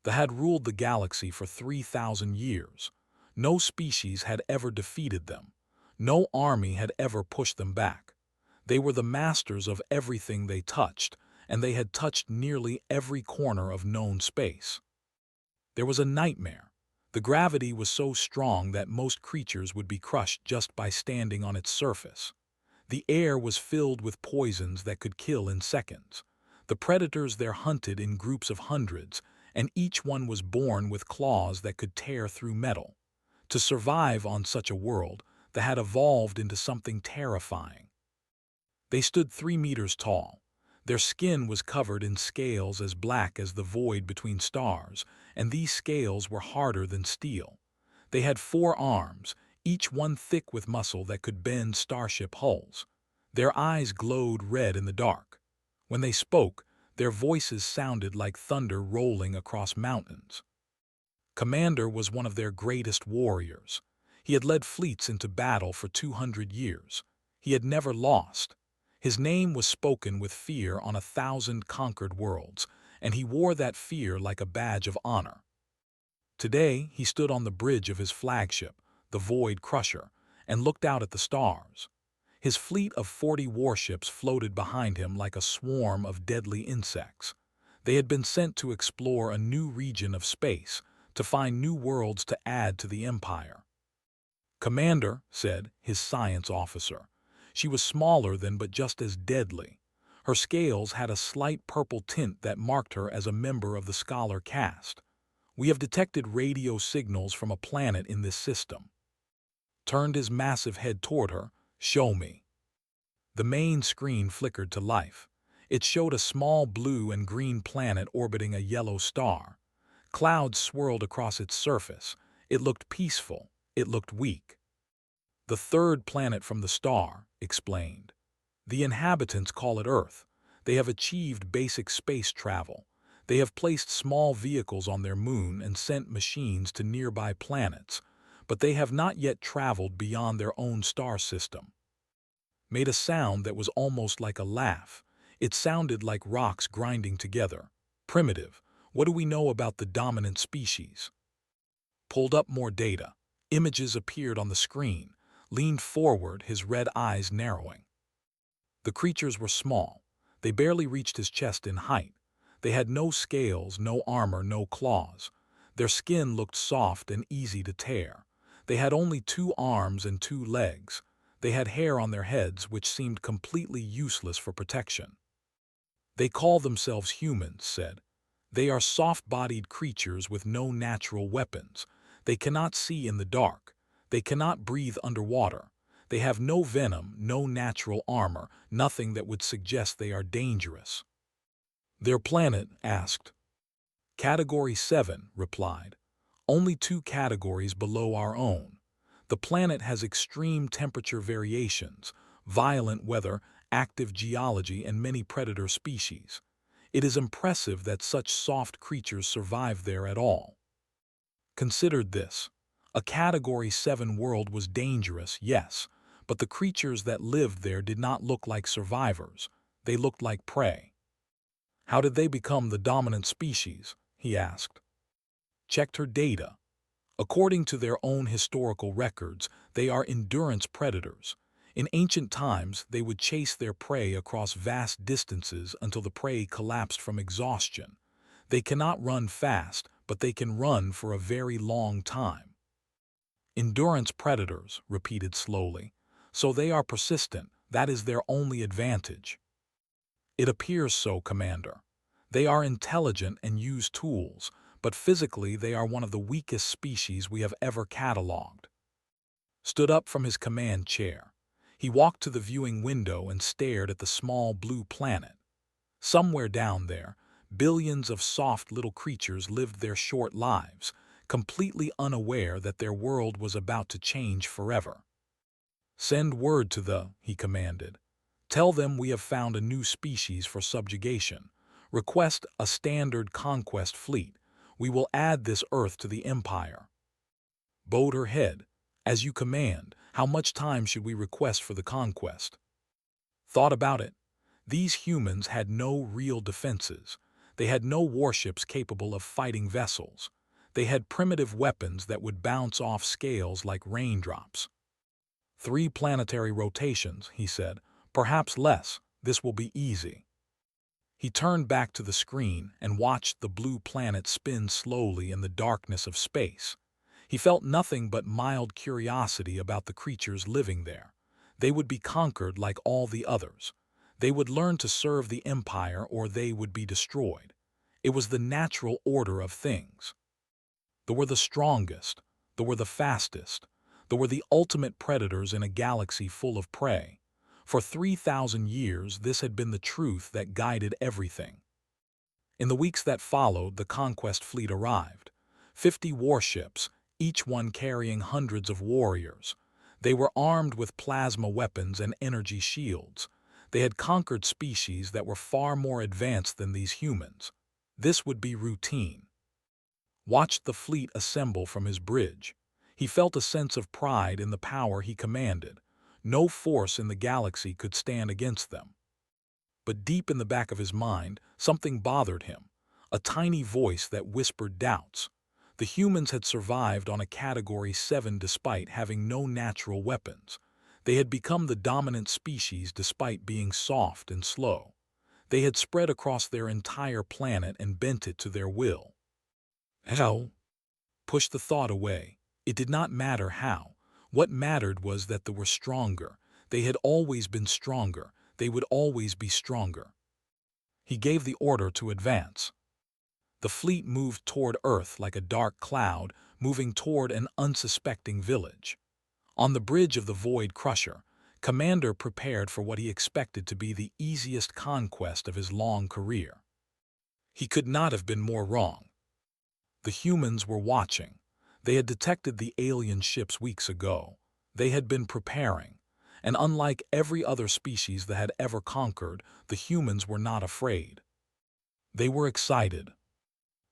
that had ruled the galaxy for 3,000 years. No species had ever defeated them. No army had ever pushed them back. They were the masters of everything they touched, and they had touched nearly every corner of known space. There was a nightmare. The gravity was so strong that most creatures would be crushed just by standing on its surface. The air was filled with poisons that could kill in seconds. The predators there hunted in groups of hundreds, and each one was born with claws that could tear through metal. To survive on such a world, they had evolved into something terrifying. They stood 3 meters tall. Their skin was covered in scales as black as the void between stars, and these scales were harder than steel. They had 4 arms, each one thick with muscle that could bend starship hulls. Their eyes glowed red in the dark. When they spoke, their voices sounded like thunder rolling across mountains. Commander was one of their greatest warriors. He had led fleets into battle for 200 years. He had never lost. His name was spoken with fear on 1,000 conquered worlds, and he wore that fear like a badge of honor. Today, he stood on the bridge of his flagship, the Void Crusher, and looked out at the stars. His fleet of 40 warships floated behind him like a swarm of deadly insects. They had been sent to explore a new region of space, to find new worlds to add to the empire. "Commander," said his science officer. She was smaller than but just as deadly. Her scales had a slight purple tint that marked her as a member of the scholar caste. "We have detected radio signals from a planet in this system." Turned his massive head toward her. "Show me." The main screen flickered to life. It showed a small blue and green planet orbiting a yellow star. Clouds swirled across its surface. It looked peaceful. It looked weak. "The third planet from the star," explained. "The inhabitants call it Earth. They have achieved basic space travel. They have placed small vehicles on their moon and sent machines to nearby planets, but they have not yet traveled beyond their own star system." Made a sound that was almost like a laugh. It sounded like rocks grinding together. "Primitive. What do we know about the dominant species?" Pulled up more data. Images appeared on the screen. Leaned forward, his red eyes narrowing. The creatures were small. They barely reached his chest in height. They had no scales, no armor, no claws. Their skin looked soft and easy to tear. They had only 2 arms and 2 legs. They had hair on their heads which seemed completely useless for protection. "They call themselves humans," said. "They are soft-bodied creatures with no natural weapons. They cannot see in the dark. They cannot breathe underwater. They have no venom, no natural armor, nothing that would suggest they are dangerous." "Their planet?" asked. "Category 7, replied. "Only 2 categories below our own. The planet has extreme temperature variations, violent weather, active geology, and many predator species. It is impressive that such soft creatures survive there at all." Considered this. A Category 7 world was dangerous, yes, but the creatures that lived there did not look like survivors. They looked like prey. "How did they become the dominant species?" he asked. Checked her data. According to their own historical records, they are endurance predators. In ancient times, they would chase their prey across vast distances until the prey collapsed from exhaustion. They cannot run fast, but they can run for a very long time. "Endurance predators," repeated slowly. "So they are persistent. That is their only advantage." "It appears so, Commander. They are intelligent and use tools, but physically they are one of the weakest species we have ever catalogued." Stood up from his command chair. He walked to the viewing window and stared at the small blue planet. Somewhere down there, billions of soft little creatures lived their short lives, completely unaware that their world was about to change forever. "Send word to the," he commanded. "Tell them we have found a new species for subjugation. Request a standard conquest fleet. We will add this Earth to the Empire." Bowed her head. "As you command. How much time should we request for the conquest?" Thought about it. These humans had no real defenses. They had no warships capable of fighting vessels. They had primitive weapons that would bounce off scales like raindrops. 3 planetary rotations, he said. Perhaps less. This will be easy. He turned back to the screen and watched the blue planet spin slowly in the darkness of space. He felt nothing but mild curiosity about the creatures living there. They would be conquered like all the others. They would learn to serve the Empire or they would be destroyed. It was the natural order of things. They were the strongest. They were the fastest. They were the ultimate predators in a galaxy full of prey. For 3,000 years, this had been the truth that guided everything. In the weeks that followed, the conquest fleet arrived. 50 warships, each one carrying hundreds of warriors. They were armed with plasma weapons and energy shields. They had conquered species that were far more advanced than these humans. This would be routine. Watched the fleet assemble from his bridge. He felt a sense of pride in the power he commanded. No force in the galaxy could stand against them. But deep in the back of his mind, something bothered him. A tiny voice that whispered doubts. The humans had survived on a Category 7 despite having no natural weapons. They had become the dominant species despite being soft and slow. They had spread across their entire planet and bent it to their will. How? Push the thought away. It did not matter how. What mattered was that they were stronger. They had always been stronger. They would always be stronger. He gave the order to advance. The fleet moved toward Earth like a dark cloud, moving toward an unsuspecting village. On the bridge of the Void Crusher, Commander prepared for what he expected to be the easiest conquest of his long career. He could not have been more wrong. The humans were watching. They had detected the alien ships weeks ago. They had been preparing. And unlike every other species that had ever conquered, the humans were not afraid. They were excited.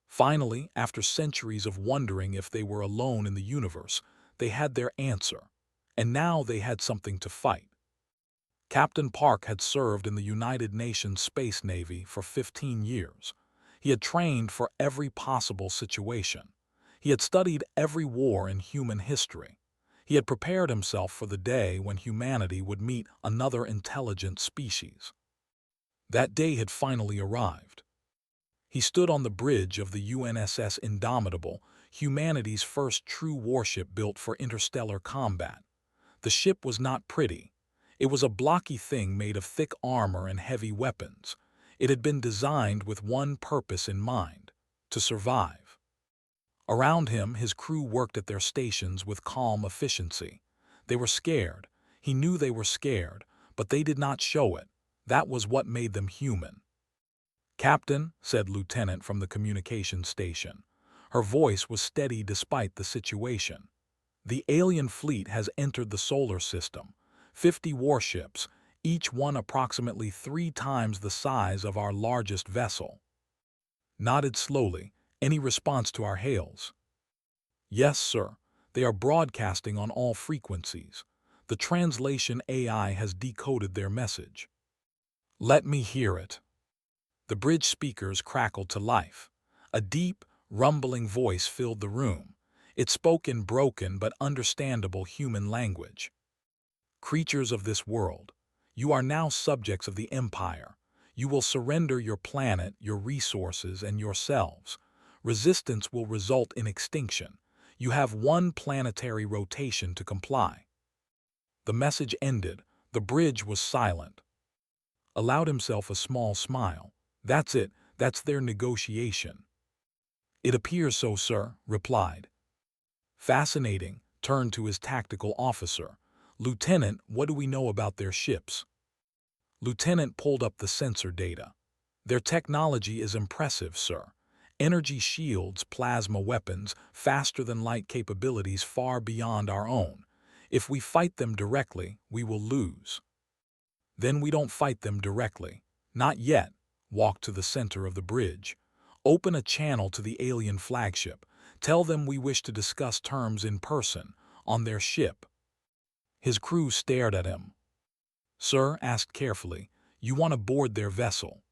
Finally, after centuries of wondering if they were alone in the universe, they had their answer. And now they had something to fight. Captain Park had served in the United Nations Space Navy for 15 years. He had trained for every possible situation. He had studied every war in human history. He had prepared himself for the day when humanity would meet another intelligent species. That day had finally arrived. He stood on the bridge of the UNSS Indomitable, humanity's first true warship built for interstellar combat. The ship was not pretty. It was a blocky thing made of thick armor and heavy weapons. It had been designed with one purpose in mind: to survive. Around him, his crew worked at their stations with calm efficiency. They were scared. He knew they were scared, but they did not show it. That was what made them human. "Captain," said Lieutenant from the communications station. Her voice was steady despite the situation. "The alien fleet has entered the solar system. 50 warships, each one approximately 3 times the size of our largest vessel." Nodded slowly. "Any response to our hails?" "Yes, sir. They are broadcasting on all frequencies. The translation AI has decoded their message." "Let me hear it." The bridge speakers crackled to life. A deep, rumbling voice filled the room. It spoke in broken but understandable human language. "Creatures of this world, you are now subjects of the Empire. You will surrender your planet, your resources, and yourselves. Resistance will result in extinction. You have 1 planetary rotation to comply." The message ended. The bridge was silent. Allowed himself a small smile. "That's it. That's their negotiation." "It appears so, sir," replied. Fascinating. Turned to his tactical officer. "Lieutenant, what do we know about their ships?" Lieutenant pulled up the sensor data. "Their technology is impressive, sir. Energy shields, plasma weapons, faster-than-light capabilities far beyond our own. If we fight them directly, we will lose." "Then we don't fight them directly. Not yet." Walk to the center of the bridge. Open a channel to the alien flagship. Tell them we wish to discuss terms in person, on their ship. His crew stared at him. "Sir," asked carefully, "you want to board their vessel?"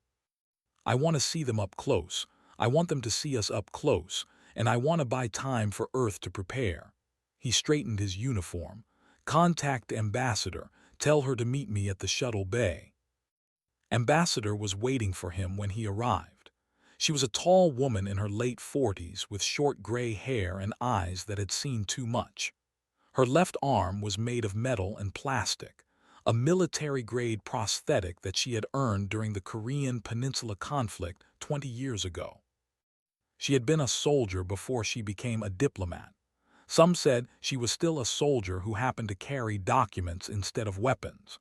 I want to see them up close. I want them to see us up close, and I want to buy time for Earth to prepare." He straightened his uniform. "Contact Ambassador. Tell her to meet me at the shuttle bay." Ambassador was waiting for him when he arrived. She was a tall woman in her late 40s with short gray hair and eyes that had seen too much. Her left arm was made of metal and plastic, a military-grade prosthetic that she had earned during the Korean Peninsula conflict 20 years ago. She had been a soldier before she became a diplomat. Some said she was still a soldier who happened to carry documents instead of weapons.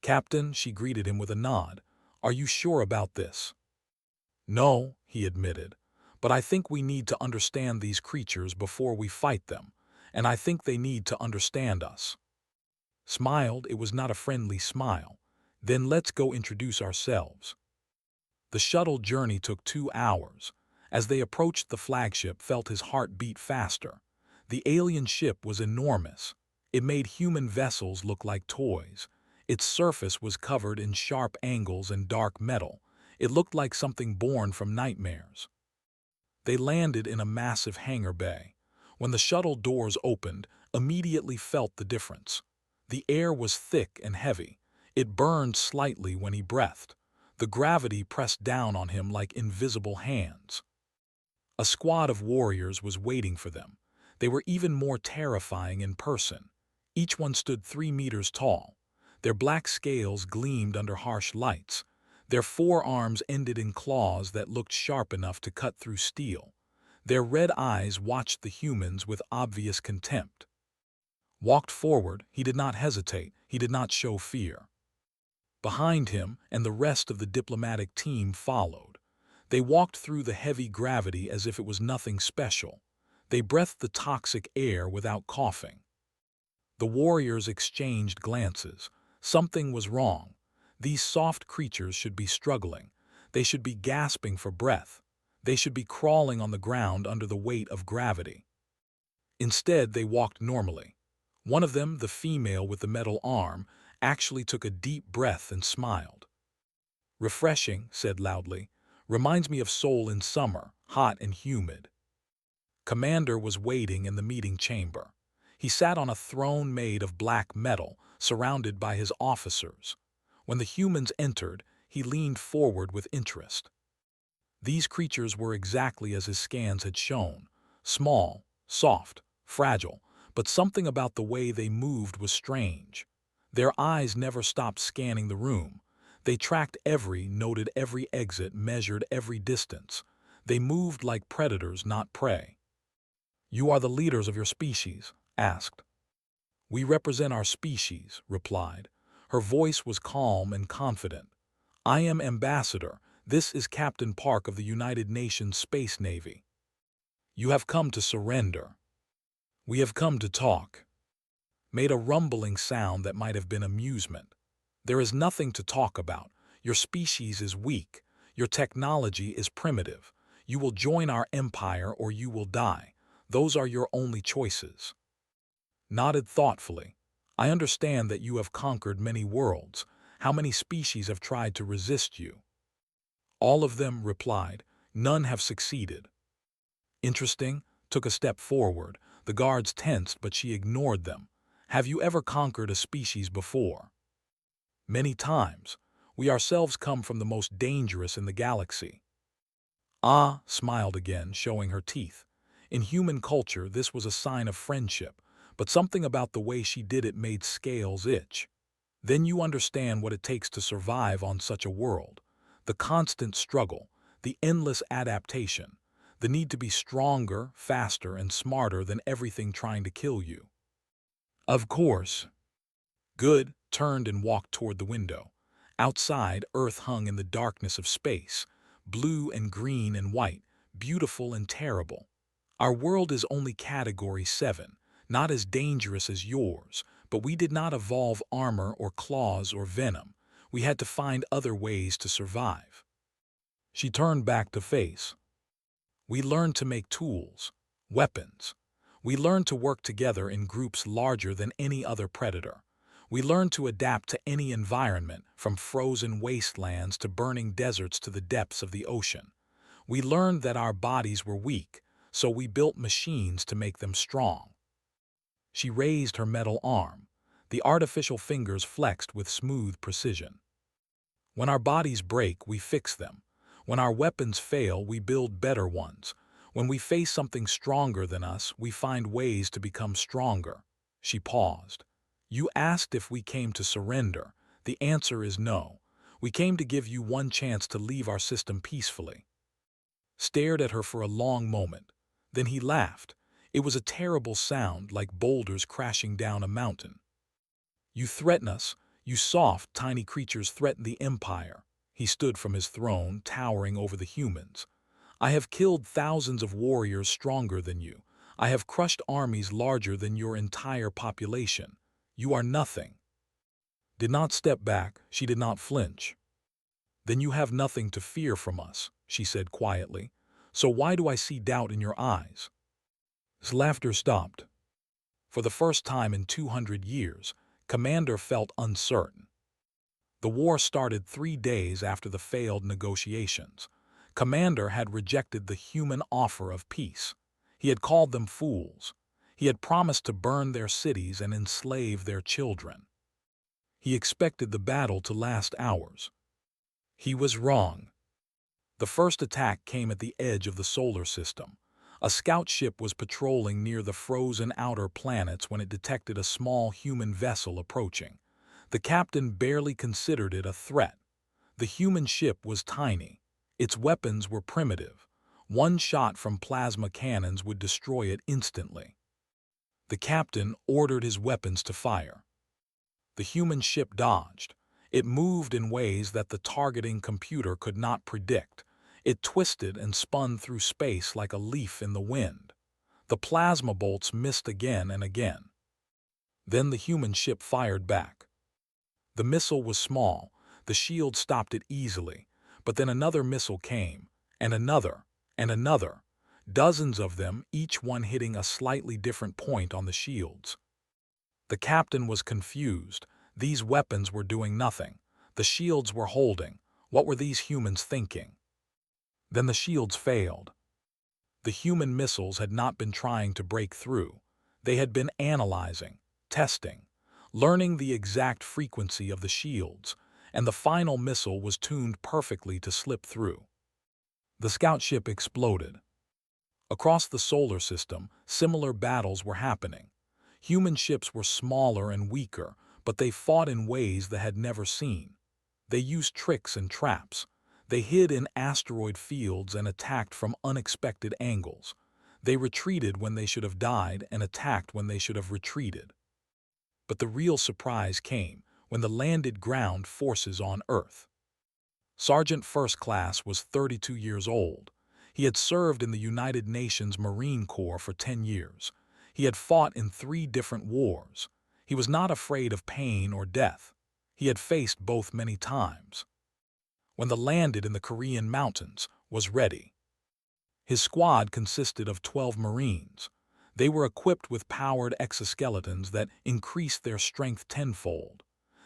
"Captain," she greeted him with a nod, "are you sure about this?" "No," he admitted, "but I think we need to understand these creatures before we fight them, and I think they need to understand us." Smiled, it was not a friendly smile. "Then let's go introduce ourselves." The shuttle journey took 2 hours. As they approached the flagship, felt his heart beat faster. The alien ship was enormous. It made human vessels look like toys. Its surface was covered in sharp angles and dark metal. It looked like something born from nightmares. They landed in a massive hangar bay. When the shuttle doors opened, immediately felt the difference. The air was thick and heavy. It burned slightly when he breathed. The gravity pressed down on him like invisible hands. A squad of warriors was waiting for them. They were even more terrifying in person. Each one stood 3 meters tall. Their black scales gleamed under harsh lights. Their forearms ended in claws that looked sharp enough to cut through steel. Their red eyes watched the humans with obvious contempt. Walked forward, he did not hesitate, he did not show fear. Behind him and the rest of the diplomatic team followed. They walked through the heavy gravity as if it was nothing special. They breathed the toxic air without coughing. The warriors exchanged glances. Something was wrong. These soft creatures should be struggling. They should be gasping for breath. They should be crawling on the ground under the weight of gravity. Instead, they walked normally. One of them, the female with the metal arm, actually took a deep breath and smiled. "Refreshing," said loudly. "Reminds me of Seoul in summer, hot and humid." Commander was waiting in the meeting chamber. He sat on a throne made of black metal, surrounded by his officers. When the humans entered, he leaned forward with interest. These creatures were exactly as his scans had shown. Small, soft, fragile, but something about the way they moved was strange. Their eyes never stopped scanning the room. They tracked noted every exit, measured every distance. They moved like predators, not prey. "You are the leaders of your species?" asked. "We represent our species," replied. Her voice was calm and confident. "I am Ambassador. This is Captain Park of the United Nations Space Navy. You have come to surrender." "We have come to talk." Made a rumbling sound that might have been amusement. "There is nothing to talk about. Your species is weak. Your technology is primitive. You will join our empire or you will die. Those are your only choices." Nodded thoughtfully. "I understand that you have conquered many worlds. How many species have tried to resist you?" "All of them," replied. "None have succeeded." "Interesting." Took a step forward. The guards tensed, but she ignored them. "Have you ever conquered a species before?" "Many times. We ourselves come from the most dangerous in the galaxy." "Ah," smiled again, showing her teeth. In human culture, this was a sign of friendship, but something about the way she did it made scales itch. "Then you understand what it takes to survive on such a world. The constant struggle, the endless adaptation, the need to be stronger, faster, and smarter than everything trying to kill you." "Of course." "Good," turned and walked toward the window. Outside, Earth hung in the darkness of space, blue and green and white, beautiful and terrible. "Our world is only Category 7, not as dangerous as yours, but we did not evolve armor or claws or venom. We had to find other ways to survive." She turned back to face. "We learned to make tools, weapons. We learned to work together in groups larger than any other predator. We learned to adapt to any environment, from frozen wastelands to burning deserts to the depths of the ocean. We learned that our bodies were weak, so we built machines to make them strong. She raised her metal arm. The artificial fingers flexed with smooth precision. When our bodies break, we fix them. When our weapons fail, we build better ones. When we face something stronger than us, we find ways to become stronger. She paused. You asked if we came to surrender. The answer is no. We came to give you one chance to leave our system peacefully. Stared at her for a long moment. Then he laughed. It was a terrible sound, like boulders crashing down a mountain. You threaten us. You soft, tiny creatures threaten the Empire. He stood from his throne, towering over the humans. I have killed thousands of warriors stronger than you. I have crushed armies larger than your entire population. You are nothing. Did not step back. She did not flinch. Then you have nothing to fear from us, she said quietly. So why do I see doubt in your eyes? His laughter stopped. For the first time in 200 years, Commander felt uncertain. The war started 3 days after the failed negotiations. Commander had rejected the human offer of peace. He had called them fools. He had promised to burn their cities and enslave their children. He expected the battle to last hours. He was wrong. The first attack came at the edge of the solar system. A scout ship was patrolling near the frozen outer planets when it detected a small human vessel approaching. The captain barely considered it a threat. The human ship was tiny. Its weapons were primitive. One shot from plasma cannons would destroy it instantly. The captain ordered his weapons to fire. The human ship dodged. It moved in ways that the targeting computer could not predict. It twisted and spun through space like a leaf in the wind. The plasma bolts missed again and again. Then the human ship fired back. The missile was small. The shield stopped it easily. But then another missile came, and another, and another. Dozens of them, each one hitting a slightly different point on the shields. The captain was confused. These weapons were doing nothing. The shields were holding. What were these humans thinking? Then the shields failed. The human missiles had not been trying to break through. They had been analyzing, testing, learning the exact frequency of the shields, and the final missile was tuned perfectly to slip through. The scout ship exploded. Across the solar system, similar battles were happening. Human ships were smaller and weaker, but they fought in ways they had never seen. They used tricks and traps. They hid in asteroid fields and attacked from unexpected angles. They retreated when they should have died and attacked when they should have retreated. But the real surprise came when the landed ground forces on Earth. Sergeant First Class was 32 years old. He had served in the United Nations Marine Corps for 10 years. He had fought in 3 different wars. He was not afraid of pain or death. He had faced both many times. When the landed in the Korean mountains, was ready. His squad consisted of 12 Marines. They were equipped with powered exoskeletons that increased their strength tenfold.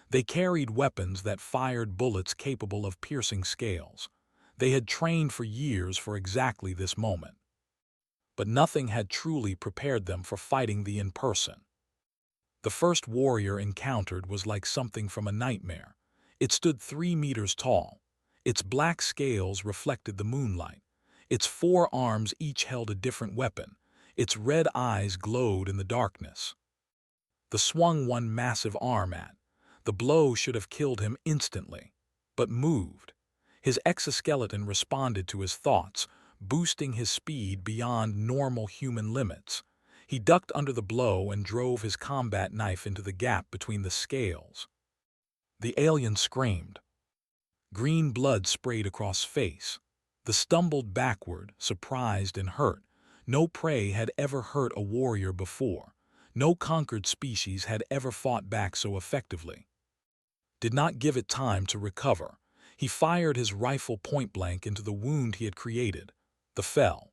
They carried weapons that fired bullets capable of piercing scales. They had trained for years for exactly this moment. But nothing had truly prepared them for fighting the in-person. The first warrior encountered was like something from a nightmare. It stood 3 meters tall. Its black scales reflected the moonlight. Its 4 arms each held a different weapon. Its red eyes glowed in the darkness. The swung one massive arm at. The blow should have killed him instantly, but moved. His exoskeleton responded to his thoughts, boosting his speed beyond normal human limits. He ducked under the blow and drove his combat knife into the gap between the scales. The alien screamed. Green blood sprayed across face. The stumbled backward, surprised and hurt. No prey had ever hurt a warrior before. No conquered species had ever fought back so effectively. Did not give it time to recover. He fired his rifle point-blank into the wound he had created. The fell.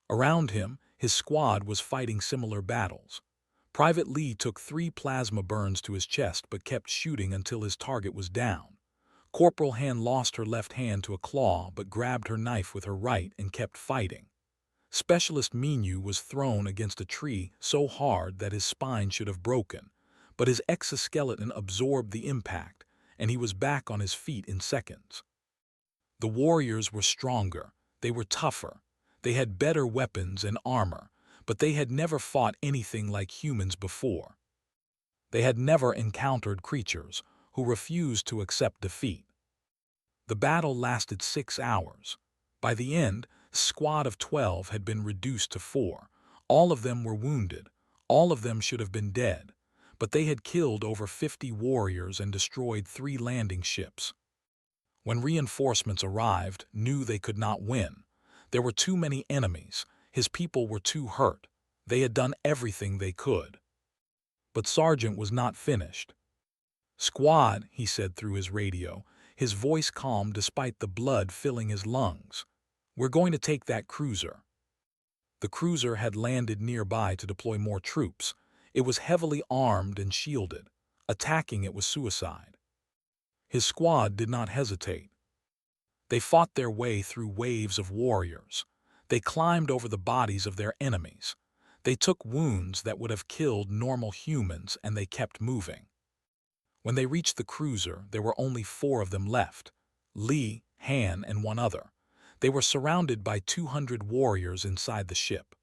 Around him, his squad was fighting similar battles. Private Lee took 3 plasma burns to his chest but kept shooting until his target was down. Corporal Han lost her left hand to a claw but grabbed her knife with her right and kept fighting. Specialist Minyu was thrown against a tree so hard that his spine should have broken, but his exoskeleton absorbed the impact, and he was back on his feet in seconds. The warriors were stronger, they were tougher, they had better weapons and armor, but they had never fought anything like humans before. They had never encountered creatures who refused to accept defeat. The battle lasted 6 hours. By the end, a squad of 12 had been reduced to 4. All of them were wounded. All of them should have been dead. But they had killed over 50 warriors and destroyed 3 landing ships. When reinforcements arrived, knew they could not win. There were too many enemies. His people were too hurt. They had done everything they could. But Sergeant was not finished. "Squad," he said through his radio, his voice calm despite the blood filling his lungs. "We're going to take that cruiser." The cruiser had landed nearby to deploy more troops. It was heavily armed and shielded. Attacking it was suicide. His squad did not hesitate. They fought their way through waves of warriors. They climbed over the bodies of their enemies. They took wounds that would have killed normal humans, and they kept moving. When they reached the cruiser, there were only 4 of them left: Lee, Han, and 1 other. They were surrounded by 200 warriors inside the ship.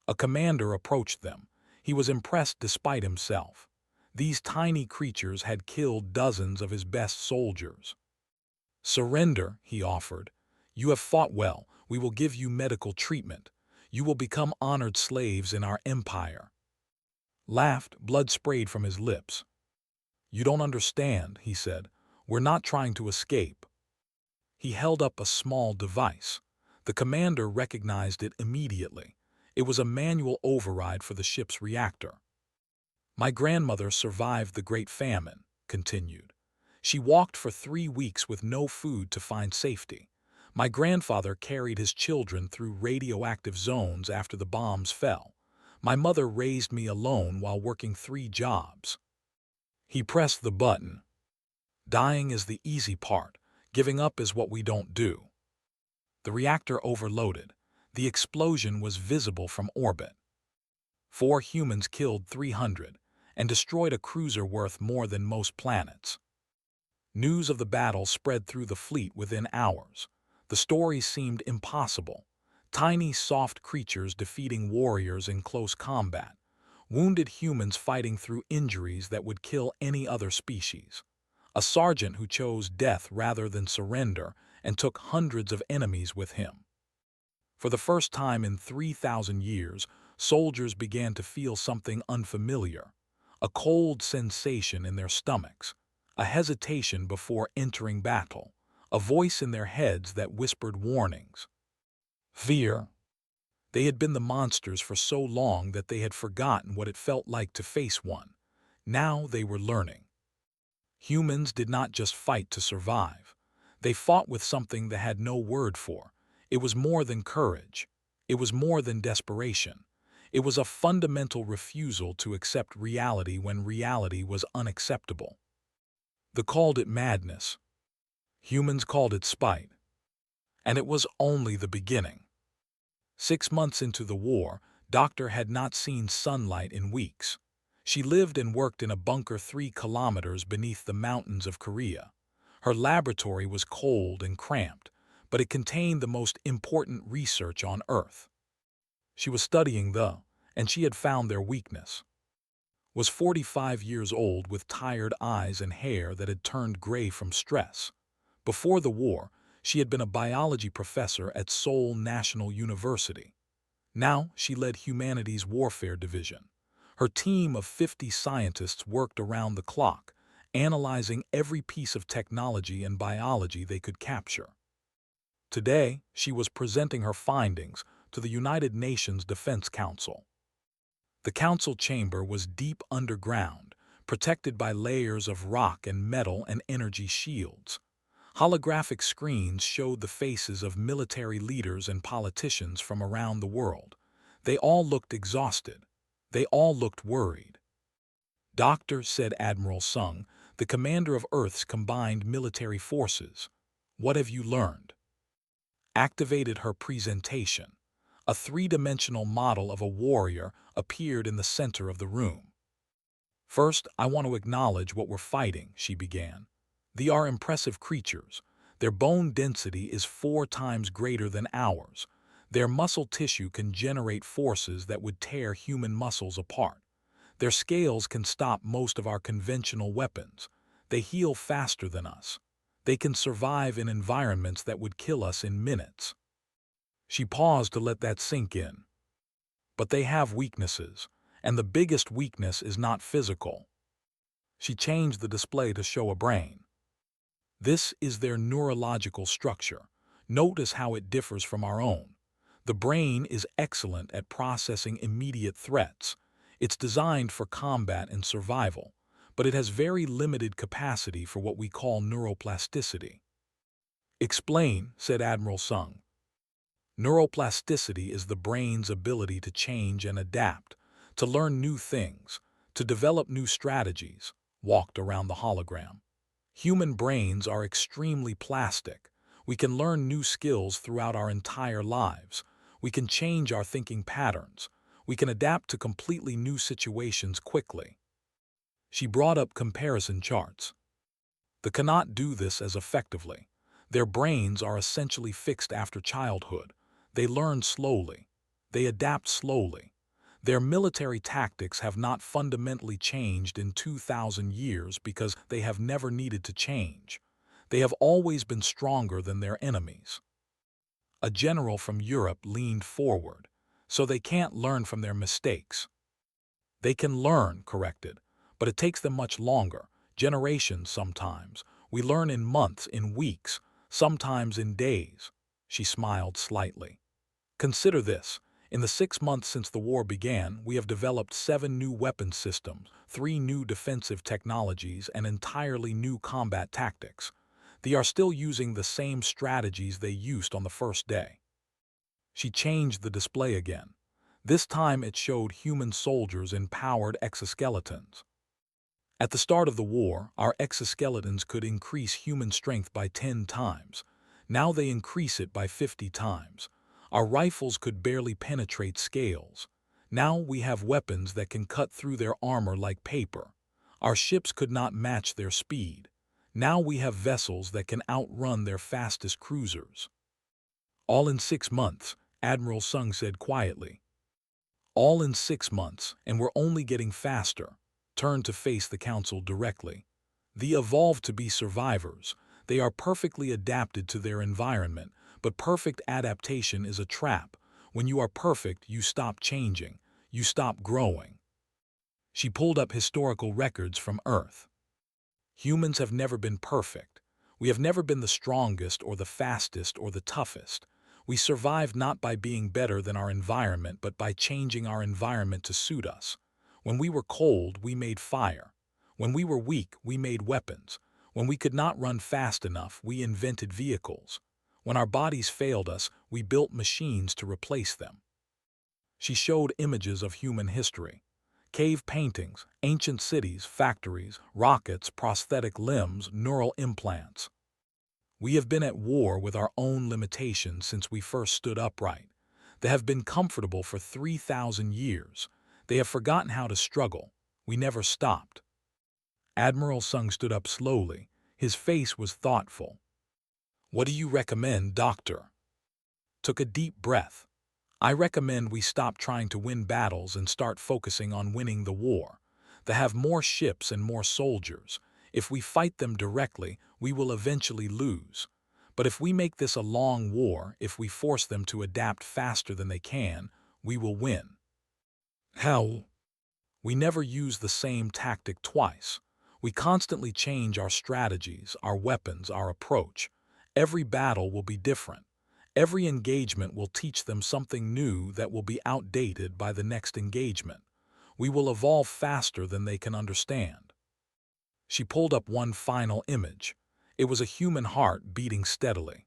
A commander approached them. He was impressed despite himself. These tiny creatures had killed dozens of his best soldiers. "Surrender," he offered. "You have fought well. We will give you medical treatment. You will become honored slaves in our empire." Laughed, blood sprayed from his lips. "You don't understand," he said. "We're not trying to escape." He held up a small device. The commander recognized it immediately. It was a manual override for the ship's reactor. "My grandmother survived the Great Famine," continued. "She walked for 3 weeks with no food to find safety. My grandfather carried his children through radioactive zones after the bombs fell. My mother raised me alone while working 3 jobs." He pressed the button. "Dying is the easy part. Giving up is what we don't do." The reactor overloaded. The explosion was visible from orbit. 4 humans killed 300 and destroyed a cruiser worth more than most planets. News of the battle spread through the fleet within hours. The story seemed impossible. Tiny, soft creatures defeating warriors in close combat. Wounded humans fighting through injuries that would kill any other species. A sergeant who chose death rather than surrender and took hundreds of enemies with him. For the first time in 3,000 years, soldiers began to feel something unfamiliar. A cold sensation in their stomachs. A hesitation before entering battle. A voice in their heads that whispered warnings. Fear. They had been the monsters for so long that they had forgotten what it felt like to face one. Now they were learning. Humans did not just fight to survive. They fought with something they had no word for. It was more than courage. It was more than desperation. It was a fundamental refusal to accept reality when reality was unacceptable. They called it madness. Humans called it spite. And it was only the beginning. 6 months into the war, Doctor had not seen sunlight in weeks. She lived and worked in a bunker 3 kilometers beneath the mountains of Korea. Her laboratory was cold and cramped, but it contained the most important research on Earth. She was studying and she had found their weakness. Was 45 years old with tired eyes and hair that had turned gray from stress. Before the war, she had been a biology professor at Seoul National University. Now she led Humanities Warfare Division. Her team of 50 scientists worked around the clock, analyzing every piece of technology and biology they could capture. Today, she was presenting her findings to the United Nations Defense Council. The council chamber was deep underground, protected by layers of rock and metal and energy shields. Holographic screens showed the faces of military leaders and politicians from around the world. They all looked exhausted. They all looked worried. "Doctor," said Admiral Sung, the commander of Earth's combined military forces, "what have you learned?" Activated her presentation. A three-dimensional model of a warrior appeared in the center of the room. "First, I want to acknowledge what we're fighting," she began. "They are impressive creatures. Their bone density is 4 times greater than ours. Their muscle tissue can generate forces that would tear human muscles apart. Their scales can stop most of our conventional weapons. They heal faster than us. They can survive in environments that would kill us in minutes." She paused to let that sink in. "But they have weaknesses, and the biggest weakness is not physical." She changed the display to show a brain. "This is their neurological structure. Notice how it differs from our own. The brain is excellent at processing immediate threats. It's designed for combat and survival, but it has very limited capacity for what we call neuroplasticity." "Explain," said Admiral Sung. "Neuroplasticity is the brain's ability to change and adapt, to learn new things, to develop new strategies," walked around the hologram. "Human brains are extremely plastic. We can learn new skills throughout our entire lives. We can change our thinking patterns. We can adapt to completely new situations quickly." She brought up comparison charts. "They cannot do this as effectively. Their brains are essentially fixed after childhood. They learn slowly. They adapt slowly. Their military tactics have not fundamentally changed in 2,000 years because they have never needed to change. They have always been stronger than their enemies." A general from Europe leaned forward. "So they can't learn from their mistakes." "They can learn," corrected, "but it takes them much longer, generations sometimes. We learn in months, in weeks, sometimes in days." She smiled slightly. "Consider this. In the 6 months since the war began, we have developed 7 new weapon systems, 3 new defensive technologies, and entirely new combat tactics. They are still using the same strategies they used on the first day." She changed the display again. This time it showed human soldiers in powered exoskeletons. "At the start of the war, our exoskeletons could increase human strength by 10 times. Now they increase it by 50 times. Our rifles could barely penetrate scales. Now we have weapons that can cut through their armor like paper. Our ships could not match their speed. Now we have vessels that can outrun their fastest cruisers." "All in 6 months," Admiral Sung said quietly. "All in 6 months, and we're only getting faster." Turned to face the council directly. "They evolved to be survivors. They are perfectly adapted to their environment, but perfect adaptation is a trap. When you are perfect, you stop changing. You stop growing." She pulled up historical records from Earth. "Humans have never been perfect. We have never been the strongest or the fastest or the toughest. We survived not by being better than our environment, but by changing our environment to suit us. When we were cold, we made fire. When we were weak, we made weapons. When we could not run fast enough, we invented vehicles. When our bodies failed us, we built machines to replace them." She showed images of human history. Cave paintings, ancient cities, factories, rockets, prosthetic limbs, neural implants. "We have been at war with our own limitations since we first stood upright. They have been comfortable for 3,000 years. They have forgotten how to struggle. We never stopped." Admiral Sung stood up slowly. His face was thoughtful. "What do you recommend, Doctor?" Took a deep breath. "I recommend we stop trying to win battles and start focusing on winning the war. They have more ships and more soldiers. If we fight them directly, we will eventually lose. But if we make this a long war, if we force them to adapt faster than they can, we will win." "How?" "We never use the same tactic twice. We constantly change our strategies, our weapons, our approach. Every battle will be different. Every engagement will teach them something new that will be outdated by the next engagement. We will evolve faster than they can understand." She pulled up one final image. It was a human heart beating steadily.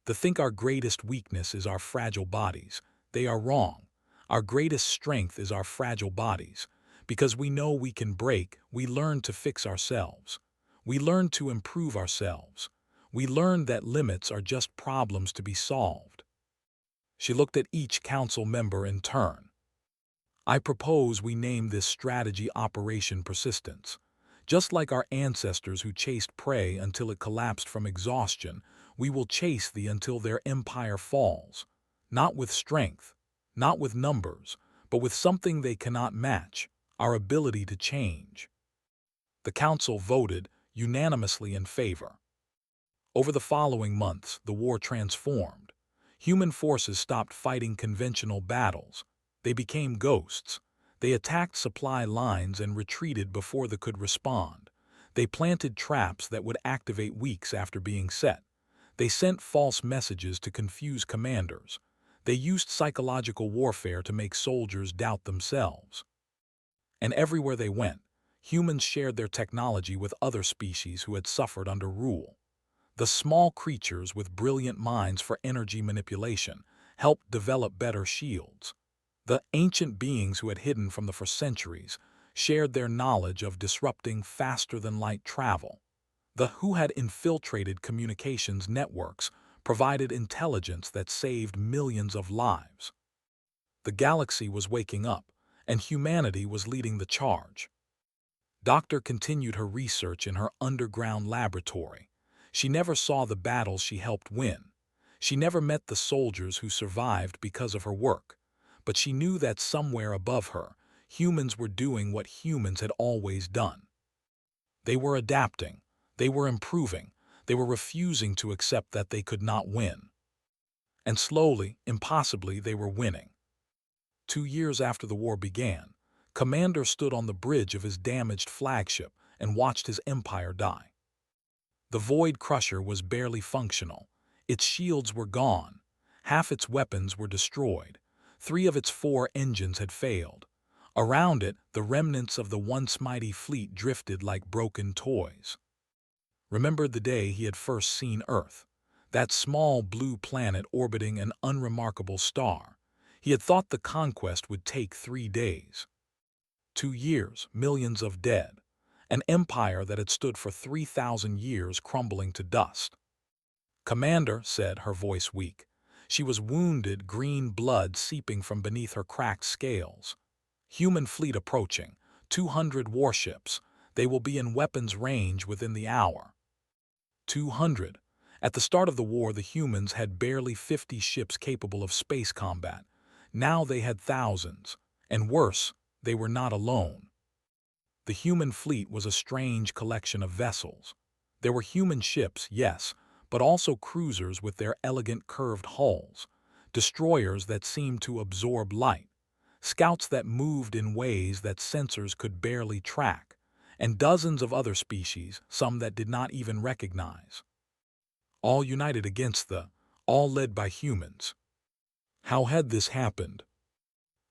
"They think our greatest weakness is our fragile bodies. They are wrong. Our greatest strength is our fragile bodies. Because we know we can break, we learn to fix ourselves. We learn to improve ourselves. We learn that limits are just problems to be solved. She looked at each council member in turn. I propose we name this strategy Operation Persistence. Just like our ancestors who chased prey until it collapsed from exhaustion, we will chase thee until their empire falls. Not with strength, not with numbers, but with something they cannot match, our ability to change. The council voted unanimously in favor. Over the following months, the war transformed. Human forces stopped fighting conventional battles. They became ghosts. They attacked supply lines and retreated before they could respond. They planted traps that would activate weeks after being set. They sent false messages to confuse commanders. They used psychological warfare to make soldiers doubt themselves. And everywhere they went, humans shared their technology with other species who had suffered under rule. The small creatures with brilliant minds for energy manipulation helped develop better shields. The ancient beings who had hidden from them for centuries shared their knowledge of disrupting faster-than-light travel. The who had infiltrated communications networks provided intelligence that saved millions of lives. The galaxy was waking up, and humanity was leading the charge. Doctor continued her research in her underground laboratory. She never saw the battles she helped win. She never met the soldiers who survived because of her work. But she knew that somewhere above her, humans were doing what humans had always done. They were adapting. They were improving. They were refusing to accept that they could not win. And slowly, impossibly, they were winning. 2 years after the war began, Commander stood on the bridge of his damaged flagship and watched his empire die. The Void Crusher was barely functional. Its shields were gone. Half its weapons were destroyed. 3 of its 4 engines had failed. Around it, the remnants of the once mighty fleet drifted like broken toys. Remembered the day he had first seen Earth, that small blue planet orbiting an unremarkable star. He had thought the conquest would take 3 days. 2 years, millions of dead. An empire that had stood for 3,000 years crumbling to dust. "Commander," said, her voice weak. She was wounded, green blood seeping from beneath her cracked scales. "Human fleet approaching. 200 warships. They will be in weapons range within the hour." 200. At the start of the war, the humans had barely 50 ships capable of space combat. Now they had thousands. And worse, they were not alone. The human fleet was a strange collection of vessels. There were human ships, yes, but also cruisers with their elegant curved hulls, destroyers that seemed to absorb light, scouts that moved in ways that sensors could barely track, and dozens of other species, some that did not even recognize. All united against all led by humans. How had this happened?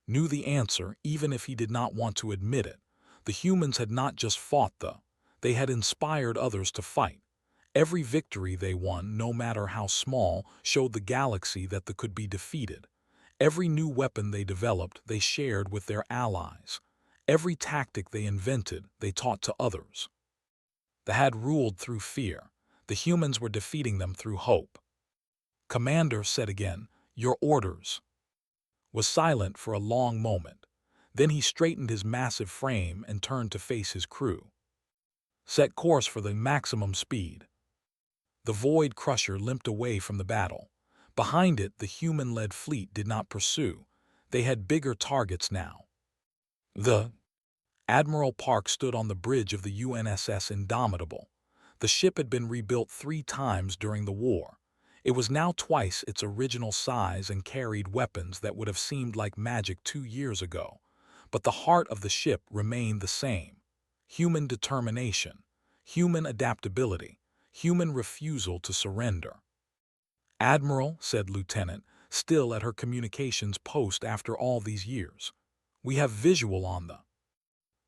Knew the answer, even if he did not want to admit it. The humans had not just fought they had inspired others to fight. Every victory they won, no matter how small, showed the galaxy that they could be defeated. Every new weapon they developed, they shared with their allies. Every tactic they invented, they taught to others. They had ruled through fear. The humans were defeating them through hope. Commander said again, "Your orders." Was silent for a long moment. Then he straightened his massive frame and turned to face his crew. "Set course for the maximum speed." The Void Crusher limped away from the battle. Behind it, the human-led fleet did not pursue. They had bigger targets now. The Admiral Park stood on the bridge of the UNSS Indomitable. The ship had been rebuilt 3 times during the war. It was now twice its original size and carried weapons that would have seemed like magic 2 years ago. But the heart of the ship remained the same. Human determination, human adaptability, human refusal to surrender. "Admiral," said Lieutenant, still at her communications post after all these years, "we have visual on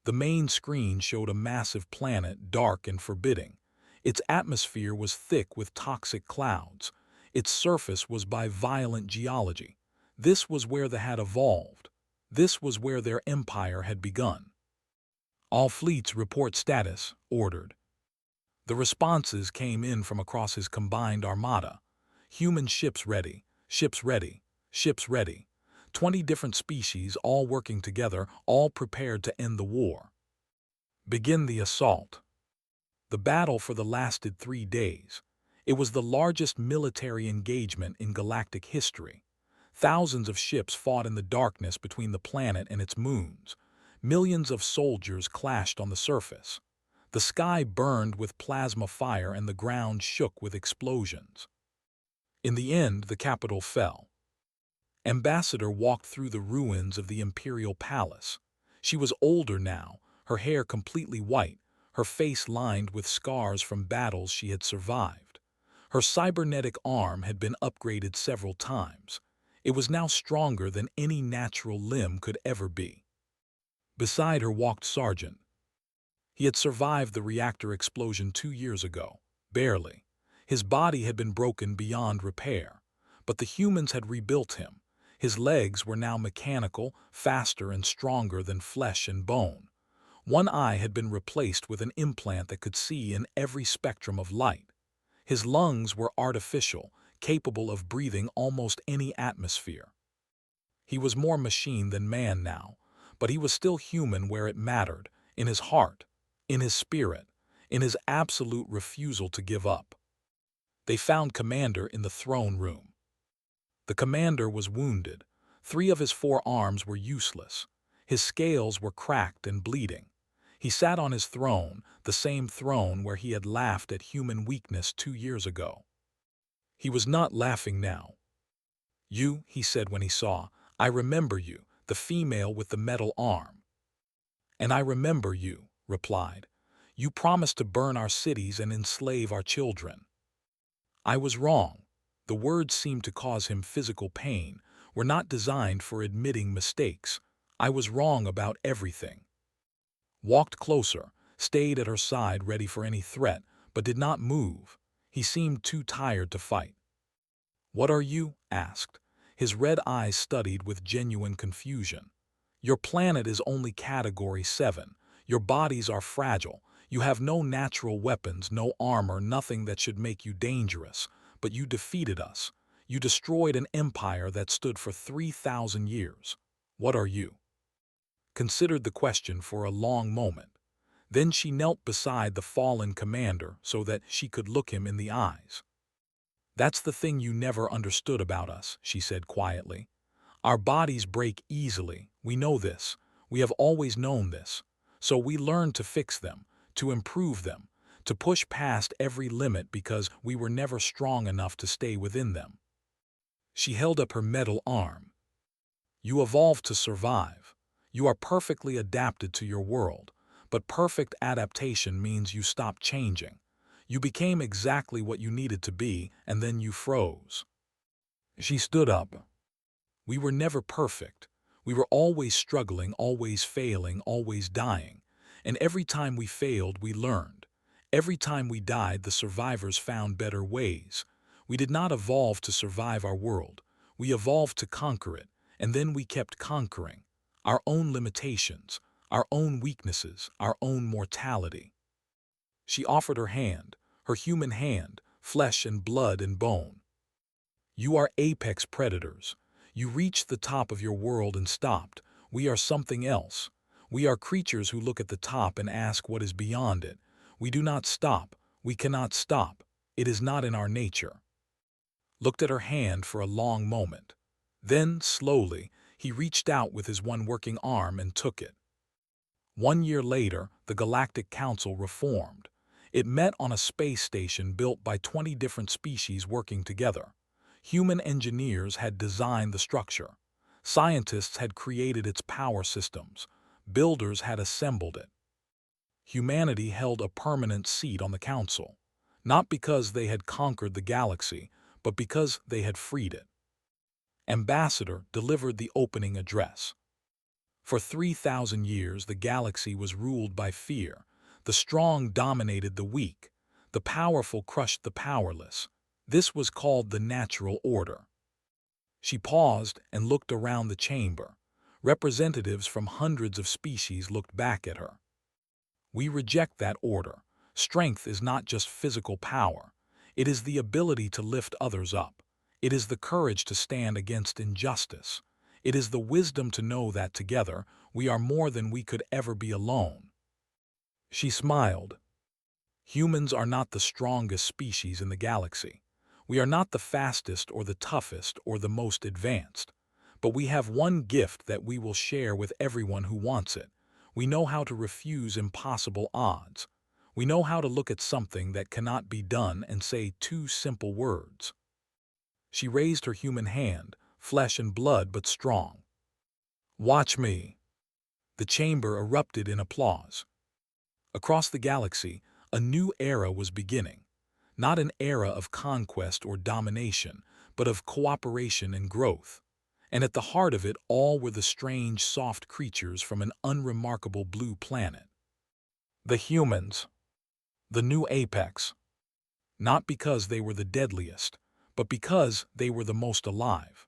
the main screen showed a massive planet, dark and forbidding. Its atmosphere was thick with toxic clouds. Its surface was by violent geology. This was where they had evolved. This was where their empire had begun. All fleets report status, ordered. The responses came in from across his combined armada. Human ships ready, ships ready, ships ready. 20 different species all working together, all prepared to end the war. Begin the assault. The battle for the lasted 3 days. It was the largest military engagement in galactic history. Thousands of ships fought in the darkness between the planet and its moons. Millions of soldiers clashed on the surface. The sky burned with plasma fire and the ground shook with explosions. In the end, the capital fell. Ambassador walked through the ruins of the imperial palace. She was older now, her hair completely white, her face lined with scars from battles she had survived. Her cybernetic arm had been upgraded several times. It was now stronger than any natural limb could ever be. Beside her walked Sergeant. He had survived the reactor explosion 2 years ago, barely. His body had been broken beyond repair, but the humans had rebuilt him. His legs were now mechanical, faster and stronger than flesh and bone. One eye had been replaced with an implant that could see in every spectrum of light. His lungs were artificial, capable of breathing almost any atmosphere. He was more machine than man now, but he was still human where it mattered, in his heart, in his spirit, in his absolute refusal to give up. They found Commander in the throne room. The commander was wounded. 3 of his 4 arms were useless. His scales were cracked and bleeding. He sat on his throne, the same throne where he had laughed at human weakness 2 years ago. He was not laughing now. "You," he said when he saw, "I remember you, the female with the metal arm." "And I remember you," replied. "You promised to burn our cities and enslave our children." "I was wrong." The words seemed to cause him physical pain, were not designed for admitting mistakes. "I was wrong about everything." Walked closer, stayed at her side ready for any threat, but did not move. He seemed too tired to fight. "What are you?" asked. His red eyes studied with genuine confusion. "Your planet is only Category 7. Your bodies are fragile. You have no natural weapons, no armor, nothing that should make you dangerous. But you defeated us. You destroyed an empire that stood for 3,000 years. What are you?" Considered the question for a long moment. Then she knelt beside the fallen commander so that she could look him in the eyes. "That's the thing you never understood about us," she said quietly. "Our bodies break easily. We know this. We have always known this. So we learned to fix them, to improve them, to push past every limit because we were never strong enough to stay within them." She held up her metal arm. "You evolved to survive. You are perfectly adapted to your world, but perfect adaptation means you stop changing. You became exactly what you needed to be, and then you froze." She stood up. "We were never perfect. We were always struggling, always failing, always dying. And every time we failed, we learned. Every time we died, the survivors found better ways. We did not evolve to survive our world. We evolved to conquer it, and then we kept conquering. Our own limitations, our own weaknesses, our own mortality." She offered her hand, her human hand, flesh and blood and bone. "You are apex predators. You reached the top of your world and stopped. We are something else. We are creatures who look at the top and ask what is beyond it. We do not stop. We cannot stop. It is not in our nature." Looked at her hand for a long moment. Then, slowly, he reached out with his one working arm and took it. 1 year later, the Galactic Council reformed. It met on a space station built by 20 different species working together. Human engineers had designed the structure. Scientists had created its power systems. Builders had assembled it. Humanity held a permanent seat on the council, not because they had conquered the galaxy, but because they had freed it. Ambassador delivered the opening address. For 3,000 years, the galaxy was ruled by fear. The strong dominated the weak. The powerful crushed the powerless. This was called the natural order. She paused and looked around the chamber. Representatives from hundreds of species looked back at her. We reject that order. Strength is not just physical power. It is the ability to lift others up. It is the courage to stand against injustice. It is the wisdom to know that together we are more than we could ever be alone. She smiled. Humans are not the strongest species in the galaxy. We are not the fastest or the toughest or the most advanced. But we have one gift that we will share with everyone who wants it. We know how to refuse impossible odds. We know how to look at something that cannot be done and say two simple words. She raised her human hand, flesh and blood but strong. Watch me. The chamber erupted in applause. Across the galaxy, a new era was beginning. Not an era of conquest or domination, but of cooperation and growth. And at the heart of it all were the strange, soft creatures from an unremarkable blue planet. The humans. The new apex. Not because they were the deadliest, but because they were the most alive.